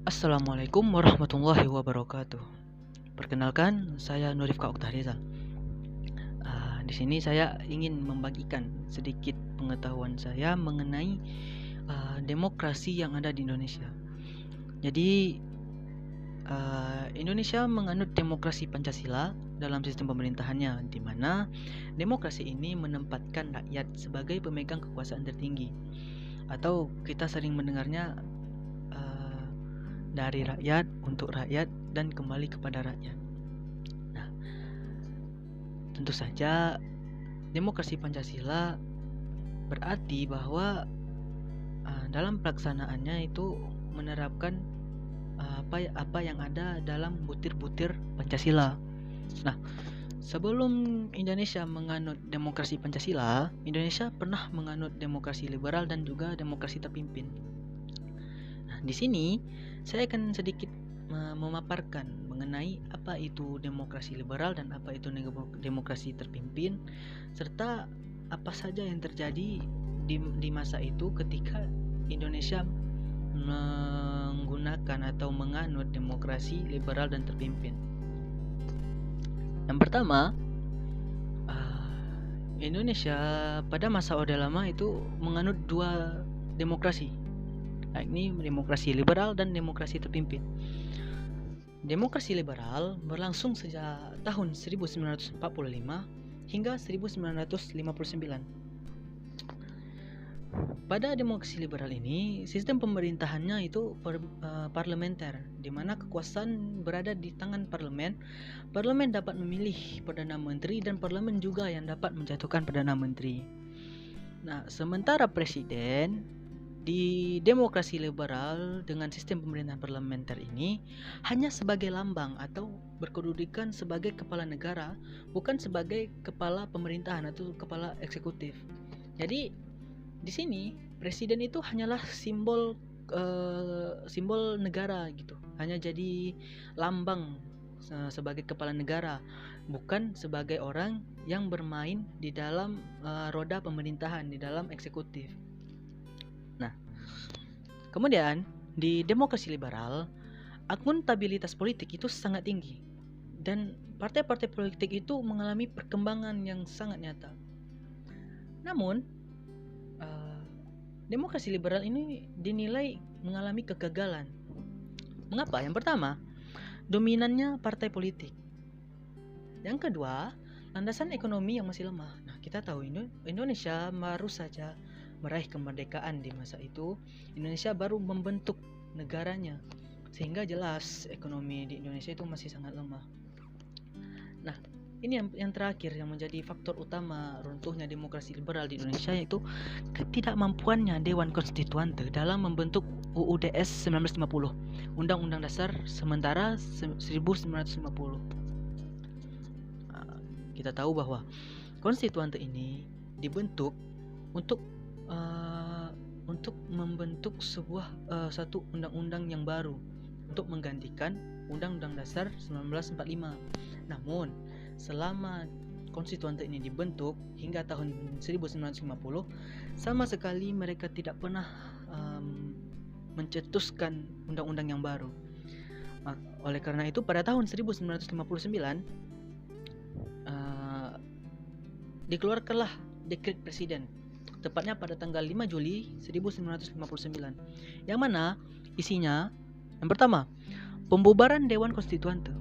Assalamualaikum warahmatullahi wabarakatuh. Perkenalkan, saya Nurifka Oktariza. Di sini saya ingin membagikan sedikit pengetahuan saya mengenai demokrasi yang ada di Indonesia. Jadi, Indonesia menganut demokrasi Pancasila dalam sistem pemerintahannya, di mana demokrasi ini menempatkan rakyat sebagai pemegang kekuasaan tertinggi, atau kita sering mendengarnya dari rakyat untuk rakyat dan kembali kepada rakyat. Nah, tentu saja demokrasi Pancasila berarti bahwa dalam pelaksanaannya itu menerapkan apa yang ada dalam butir-butir Pancasila. Nah, sebelum Indonesia menganut demokrasi Pancasila, Indonesia pernah menganut demokrasi liberal dan juga demokrasi terpimpin. Nah, di sini saya akan sedikit memaparkan mengenai apa itu demokrasi liberal dan apa itu demokrasi terpimpin, serta apa saja yang terjadi di masa itu ketika Indonesia menggunakan atau menganut demokrasi liberal dan terpimpin. Yang pertama, Indonesia pada masa Orde Lama itu menganut dua demokrasi, yakni demokrasi liberal dan demokrasi terpimpin. Demokrasi liberal berlangsung sejak tahun 1945 hingga 1959. Pada demokrasi liberal ini, sistem pemerintahannya itu parlementer, di mana kekuasaan berada di tangan parlemen. Parlemen dapat memilih Perdana Menteri dan parlemen juga yang dapat menjatuhkan Perdana Menteri. Nah, sementara presiden di demokrasi liberal dengan sistem pemerintahan parlementer ini hanya sebagai lambang atau berkedudukan sebagai kepala negara, bukan sebagai kepala pemerintahan atau kepala eksekutif. Jadi di sini presiden itu hanyalah simbol negara gitu, hanya jadi lambang sebagai kepala negara, bukan sebagai orang yang bermain di dalam roda pemerintahan, di dalam eksekutif. Nah, kemudian di demokrasi liberal, akuntabilitas politik itu sangat tinggi dan partai-partai politik itu mengalami perkembangan yang sangat nyata. Namun, demokrasi liberal ini dinilai mengalami kegagalan. Mengapa? Yang pertama, dominannya partai politik. Yang kedua, landasan ekonomi yang masih lemah. Nah, kita tahu Indonesia baru saja meraih kemerdekaan di masa itu. Indonesia baru membentuk negaranya, sehingga jelas ekonomi di Indonesia itu masih sangat lemah. Nah, ini yang terakhir yang menjadi faktor utama runtuhnya demokrasi liberal di Indonesia, yaitu ketidakmampuannya Dewan Konstituante dalam membentuk UUDS 1950, Undang-Undang Dasar Sementara 1950. Kita tahu bahwa konstituante ini dibentuk untuk membentuk satu undang-undang yang baru untuk menggantikan Undang-Undang Dasar 1945. Namun, selama konstituante ini dibentuk hingga tahun 1950, sama sekali mereka tidak pernah mencetuskan undang-undang yang baru. Oleh karena itu, pada tahun 1959 dikeluarkanlah dekret presiden, tepatnya pada tanggal 5 Juli 1959, yang mana isinya, yang pertama, pembubaran Dewan Konstituante.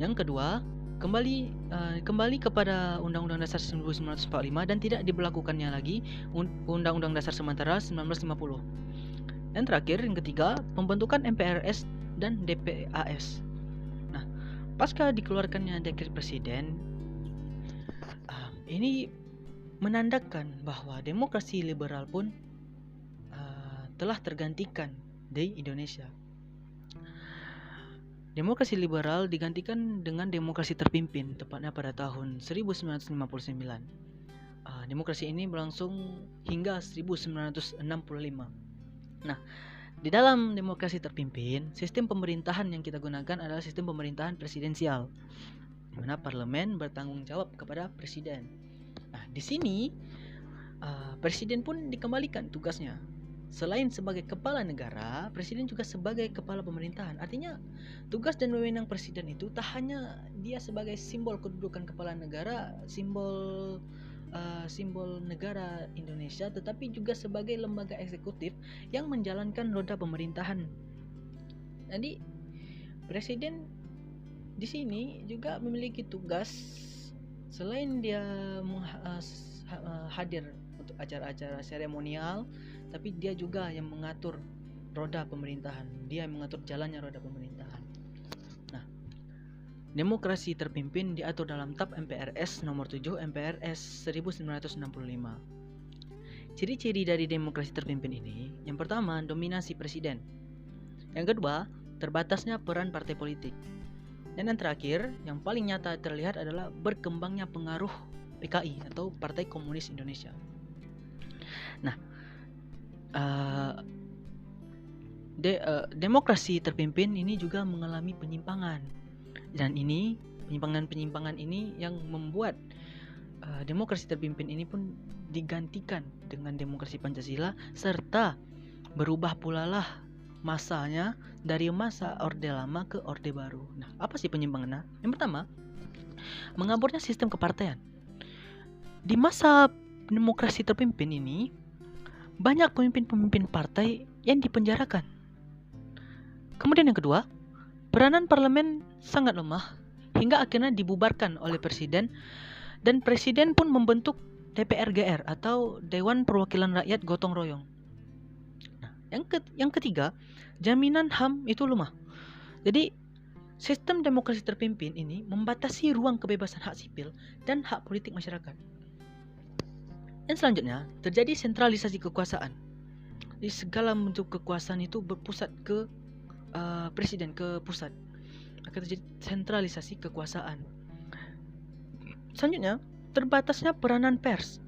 Yang kedua, kembali kepada Undang-Undang Dasar 1945 dan tidak diberlakukannya lagi Undang-Undang Dasar Sementara 1950. Dan terakhir, yang ketiga, pembentukan MPRS dan DPAS. Nah, pasca dikeluarkannya dekret presiden, ini menandakan bahwa demokrasi liberal pun telah tergantikan di Indonesia. Demokrasi liberal digantikan dengan demokrasi terpimpin, tepatnya pada tahun 1959. Demokrasi ini berlangsung hingga 1965. Nah, di dalam demokrasi terpimpin, sistem pemerintahan yang kita gunakan adalah sistem pemerintahan presidensial, di mana parlemen bertanggung jawab kepada presiden. Nah, di sini presiden pun dikembalikan tugasnya. selain sebagai kepala negara, presiden juga sebagai kepala pemerintahan. Artinya, tugas dan wewenang presiden itu tak hanya dia sebagai simbol kedudukan kepala negara, simbol negara Indonesia, tetapi juga sebagai lembaga eksekutif yang menjalankan roda pemerintahan. Jadi, presiden di sini juga memiliki tugas selain dia hadir untuk acara-acara seremonial, tapi dia juga yang mengatur roda pemerintahan. Dia yang mengatur jalannya roda pemerintahan. Nah, demokrasi terpimpin diatur dalam TAP MPRS nomor 7 MPRS 1965. Ciri-ciri dari demokrasi terpimpin ini, yang pertama, dominasi presiden. Yang kedua, terbatasnya peran partai politik. Dan yang terakhir, yang paling nyata terlihat adalah berkembangnya pengaruh PKI atau Partai Komunis Indonesia. Nah, demokrasi terpimpin ini juga mengalami penyimpangan, dan ini penyimpangan ini yang membuat demokrasi terpimpin ini pun digantikan dengan demokrasi Pancasila, serta berubah pula lah masanya dari masa Orde Lama ke Orde Baru. Nah, apa sih penyimpangannya? Yang pertama, mengaburnya sistem kepartean. Di masa demokrasi terpimpin ini, banyak pemimpin-pemimpin partai yang dipenjarakan. Kemudian yang kedua, peranan parlemen sangat lemah hingga akhirnya dibubarkan oleh presiden, dan presiden pun membentuk DPRGR atau Dewan Perwakilan Rakyat Gotong Royong. Nah, yang ketiga, jaminan HAM itu lemah. Jadi, sistem demokrasi terpimpin ini membatasi ruang kebebasan hak sipil dan hak politik masyarakat. Dan selanjutnya, terjadi sentralisasi kekuasaan. Di segala bentuk kekuasaan itu berpusat ke presiden, ke pusat. Akan terjadi sentralisasi kekuasaan. Selanjutnya, terbatasnya peranan pers.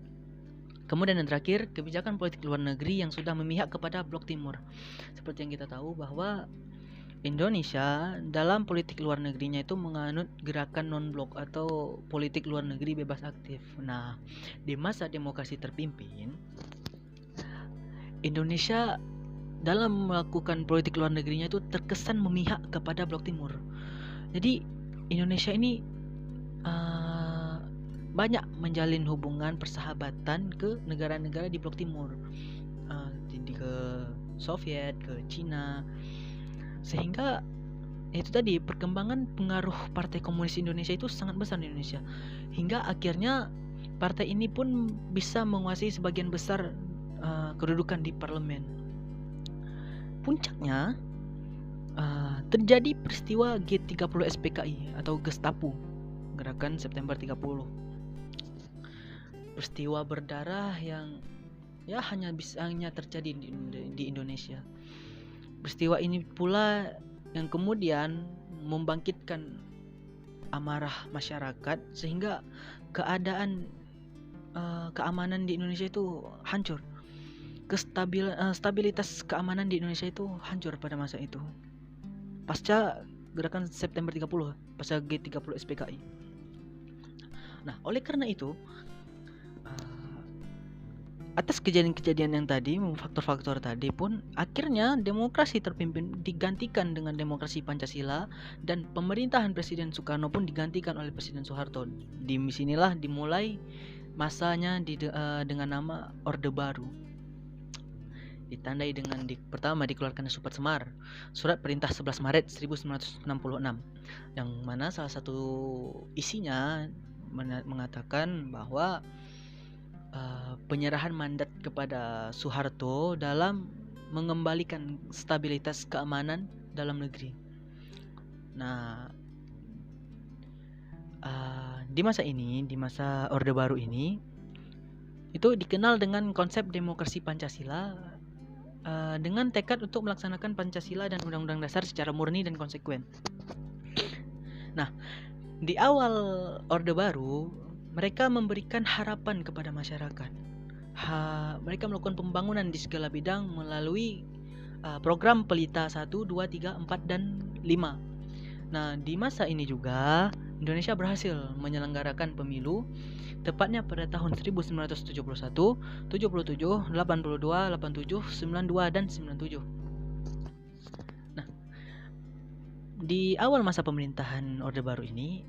Kemudian yang terakhir, kebijakan politik luar negeri yang sudah memihak kepada Blok Timur. Seperti yang kita tahu bahwa Indonesia dalam politik luar negerinya itu menganut gerakan non-blok atau politik luar negeri bebas aktif. Nah, di masa demokrasi terpimpin, Indonesia dalam melakukan politik luar negerinya itu terkesan memihak kepada Blok Timur. Jadi Indonesia ini banyak menjalin hubungan persahabatan ke negara-negara di Blok Timur, ke Soviet, ke Cina. Sehingga itu tadi, perkembangan pengaruh Partai Komunis Indonesia itu sangat besar di Indonesia, hingga akhirnya partai ini pun bisa menguasai sebagian besar kedudukan di parlemen. Puncaknya terjadi peristiwa G30 SPKI atau Gestapo, Gerakan September 30. Peristiwa berdarah yang hanya terjadi di Indonesia. Peristiwa ini pula yang kemudian membangkitkan amarah masyarakat, sehingga keamanan di Indonesia itu hancur. Stabilitas keamanan di Indonesia itu hancur pada masa itu, pasca Gerakan September 30, pasca G30 SPKI. Nah, oleh karena itu, atas kejadian-kejadian yang tadi, faktor-faktor tadi pun, akhirnya demokrasi terpimpin digantikan dengan demokrasi Pancasila, dan pemerintahan Presiden Soekarno pun digantikan oleh Presiden Soeharto. Di sinilah dimulai masanya dengan nama Orde Baru. Ditandai dengan pertama dikeluarkan Supat Semar, Surat Perintah 11 Maret 1966, yang mana salah satu isinya mengatakan bahwa penyerahan mandat kepada Soeharto dalam mengembalikan stabilitas keamanan dalam negeri. Nah, di masa Orde Baru ini, itu dikenal dengan konsep demokrasi Pancasila, dengan tekad untuk melaksanakan Pancasila dan Undang-Undang Dasar secara murni dan konsekuen. Nah, di awal Orde Baru, mereka memberikan harapan kepada masyarakat. Mereka melakukan pembangunan di segala bidang melalui program Pelita 1, 2, 3, 4, dan 5. Nah, di masa ini juga Indonesia berhasil menyelenggarakan pemilu tepatnya pada tahun 1971, 77, 82, 87, 92, dan 97. Nah, di awal masa pemerintahan Orde Baru ini,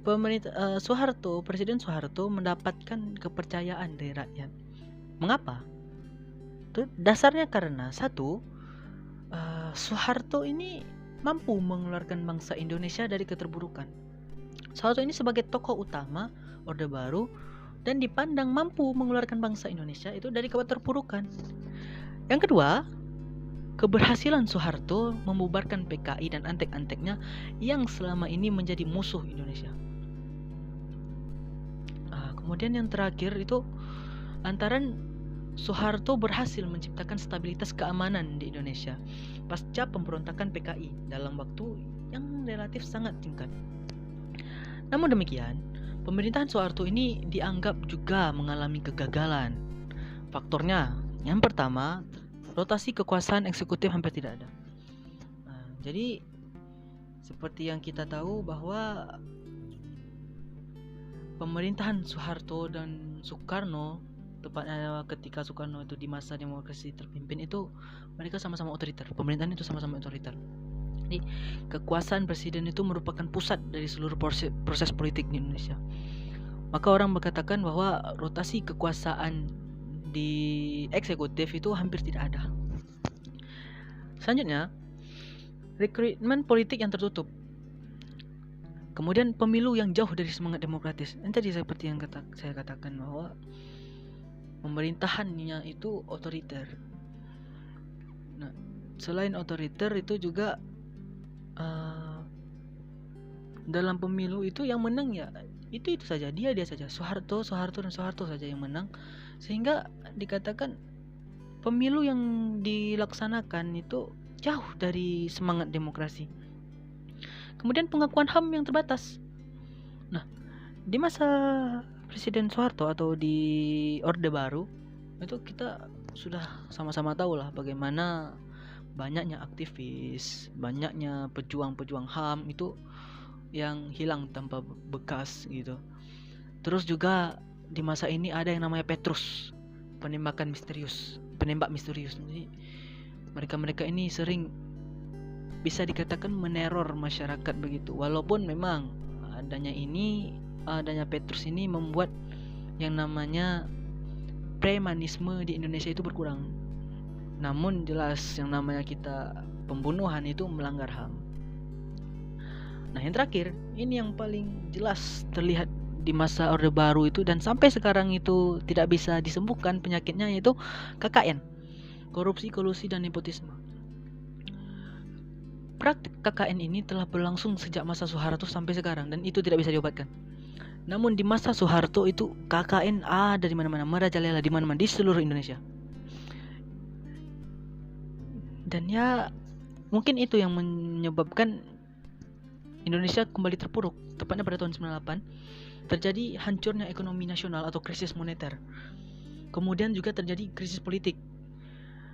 Presiden Soeharto mendapatkan kepercayaan dari rakyat. Mengapa? Dasarnya karena satu, Soeharto ini mampu mengeluarkan bangsa Indonesia dari keterburukan. Soeharto ini sebagai tokoh utama Orde Baru dan dipandang mampu mengeluarkan bangsa Indonesia itu dari keterpurukan. Yang kedua, keberhasilan Soeharto membubarkan PKI dan antek-anteknya yang selama ini menjadi musuh Indonesia. Kemudian yang terakhir itu antara Soeharto berhasil menciptakan stabilitas keamanan di Indonesia pasca pemberontakan PKI dalam waktu yang relatif sangat singkat. Namun demikian, pemerintahan Soeharto ini dianggap juga mengalami kegagalan. Faktornya, yang pertama, rotasi kekuasaan eksekutif hampir tidak ada. Jadi, seperti yang kita tahu bahwa pemerintahan Soeharto dan Soekarno, tepatnya ketika Soekarno itu di masa demokrasi terpimpin itu, mereka sama-sama otoriter. Pemerintahan itu sama-sama otoriter. Jadi kekuasaan presiden itu merupakan pusat dari seluruh proses politik di Indonesia. Maka orang berkatakan bahwa rotasi kekuasaan di eksekutif itu hampir tidak ada. Selanjutnya, rekrutmen politik yang tertutup. Kemudian pemilu yang jauh dari semangat demokratis. Ini tadi seperti yang saya katakan bahwa pemerintahannya itu otoriter. Nah, selain otoriter itu juga dalam pemilu itu yang menang ya itu saja, dia saja, Soeharto saja yang menang, sehingga dikatakan pemilu yang dilaksanakan itu jauh dari semangat demokrasi. Kemudian pengakuan HAM yang terbatas. Nah, di masa Presiden Soeharto atau di Orde Baru itu kita sudah sama-sama tahu lah bagaimana banyaknya aktivis, banyaknya pejuang-pejuang HAM itu yang hilang tanpa bekas gitu. Terus juga di masa ini ada yang namanya Petrus, penembak misterius. Jadi mereka ini sering bisa dikatakan meneror masyarakat begitu. Walaupun memang adanya Petrus ini membuat yang namanya premanisme di Indonesia itu berkurang. Namun jelas yang namanya kita pembunuhan itu melanggar HAM. Nah, yang terakhir, ini yang paling jelas terlihat di masa Orde Baru itu dan sampai sekarang itu tidak bisa disembuhkan penyakitnya, yaitu KKN, korupsi, kolusi, dan nepotisme. Praktik KKN ini telah berlangsung sejak masa Soeharto sampai sekarang dan itu tidak bisa diobatkan. Namun di masa Soeharto itu KKN ada di mana-mana, merajalela di mana-mana di seluruh Indonesia. Dan ya mungkin itu yang menyebabkan Indonesia kembali terpuruk. Tepatnya pada tahun 98 terjadi hancurnya ekonomi nasional atau krisis moneter. Kemudian juga terjadi krisis politik.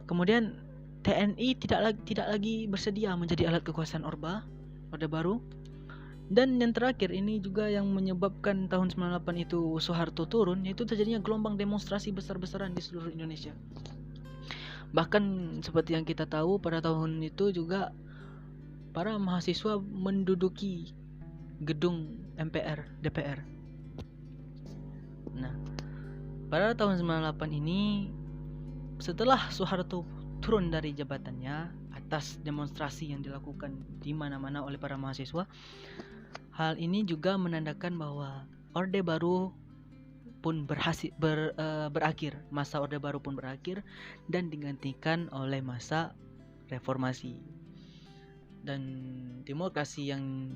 Kemudian TNI tidak lagi bersedia menjadi alat kekuasaan Orde Baru. Dan yang terakhir ini juga yang menyebabkan tahun 98 itu Soeharto turun, yaitu terjadinya gelombang demonstrasi besar-besaran di seluruh Indonesia. Bahkan seperti yang kita tahu pada tahun itu juga para mahasiswa menduduki gedung MPR, DPR. Nah, pada tahun 98 ini setelah Soeharto turun dari jabatannya atas demonstrasi yang dilakukan di mana-mana oleh para mahasiswa, hal ini juga menandakan bahwa Orde Baru pun berakhir, masa Orde Baru pun berakhir dan digantikan oleh masa reformasi. Dan demokrasi yang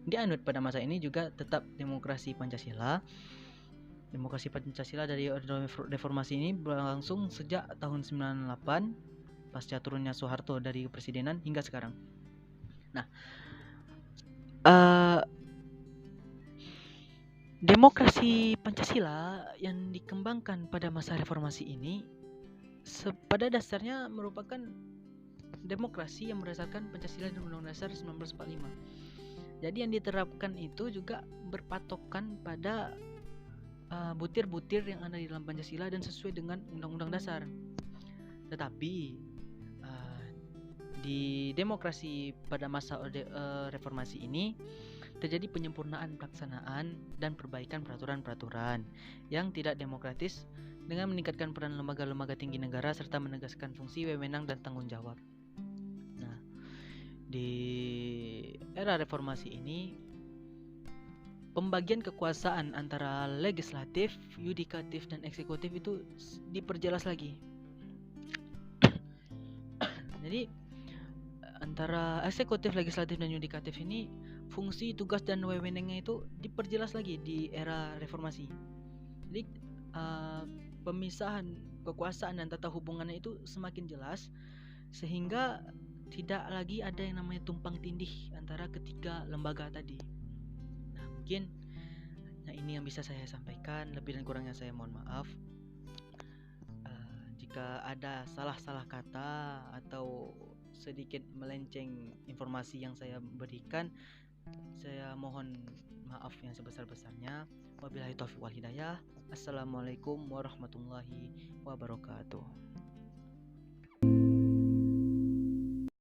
dianut pada masa ini juga tetap demokrasi Pancasila. Demokrasi Pancasila dari reformasi ini berlangsung sejak tahun 98 pasca turunnya Soeharto dari kepresidenan hingga sekarang. Nah, demokrasi Pancasila yang dikembangkan pada masa reformasi ini pada dasarnya merupakan demokrasi yang berdasarkan Pancasila dan Undang-Undang Dasar 1945. Jadi yang diterapkan itu juga berpatokan pada butir-butir yang ada di dalam Pancasila dan sesuai dengan Undang-Undang Dasar. Tetapi di demokrasi pada masa reformasi ini terjadi penyempurnaan pelaksanaan dan perbaikan peraturan-peraturan yang tidak demokratis dengan meningkatkan peran lembaga-lembaga tinggi negara serta menegaskan fungsi wewenang dan tanggung jawab. Nah, di era reformasi ini pembagian kekuasaan antara legislatif, yudikatif, dan eksekutif itu diperjelas lagi. Jadi antara eksekutif, legislatif, dan yudikatif ini fungsi, tugas, dan wewenangnya itu diperjelas lagi di era reformasi. Jadi pemisahan kekuasaan dan tata hubungannya itu semakin jelas sehingga tidak lagi ada yang namanya tumpang tindih antara ketiga lembaga tadi. Nah, mungkin ini yang bisa saya sampaikan. Lebih dan kurangnya saya mohon maaf. Jika ada salah-salah kata atau sedikit melenceng informasi yang saya berikan, saya mohon maaf yang sebesar-besarnya. Wabillahi taufiq wal hidayah. Assalamualaikum warahmatullahi wabarakatuh.